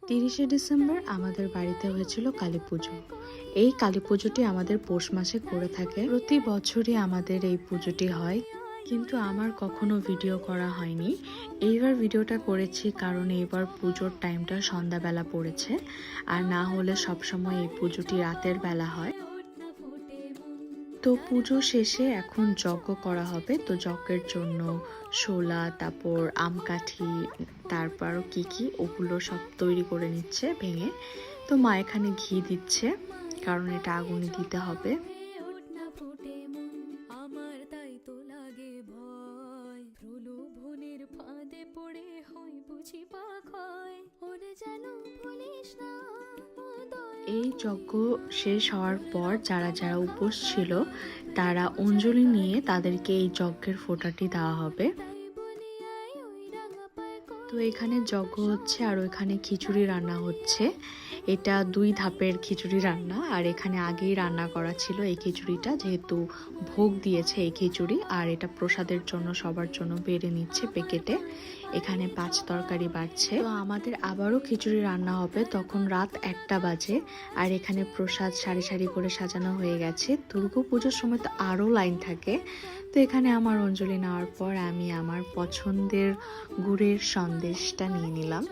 30শে December আমাদের বাড়িতে হয়েছিল কালী পুজো। এই কালী পুজোটি আমাদের পৌষ মাসে করে থাকে। প্রতি বছরই আমাদের এই পুজোটি হয়, কিন্তু আমার কখনো ভিডিও করা হয়নি। এইবার ভিডিওটা করেছি কারণ এইবার পুজোর টাইমটা সন্ধ্যাবেলা পড়েছে, আর না হলে সবসময় এই পুজোটি রাতের বেলা হয়। তো পুজো শেষে এখন যজ্ঞ করা হবে। তো যজ্ঞের জন্য শোলা, তারপর আমকাঠি, তারপর কি কি ওগুলো সব তৈরি করে নিচ্ছে ভেঙে। তো মা এখানে ঘি দিচ্ছে কারণ এটা আগুনে দিতে হবে। এই যজ্ঞ শেষ হওয়ার পর যারা যারা উপোস ছিল তারা অঞ্জলি নিয়ে তাদেরকে এই যজ্ঞের ফোঁটাটি দেওয়া হবে। তো এখানে যজ্ঞ হচ্ছে আর ওইখানে খিচুড়ি রান্না হচ্ছে। এটা 2 ধাপের খিচুড়ি রান্না, আর এখানে আগেই রান্না করা ছিল এই খিচুড়িটা, যেহেতু ভোগ দিয়েছে এই খিচুড়ি, আর এটা প্রসাদের জন্য সবার জন্য বেড়ে নিচ্ছে প্যাকেটে। এখানে 5 তরকারি বাড়ছে। তো আমাদের আবারও খিচুড়ি রান্না হবে, তখন রাত 1টা বাজে। আর এখানে প্রসাদ সারি সারি করে সাজানো হয়ে গেছে। দুর্গা পুজোর সময় তো আরও লাইন থাকে। তো এখানে আমার অঞ্জলি নেওয়ার পর আমি আমার পছন্দের গুড়ের সন্দেশটা নিয়ে নিলাম।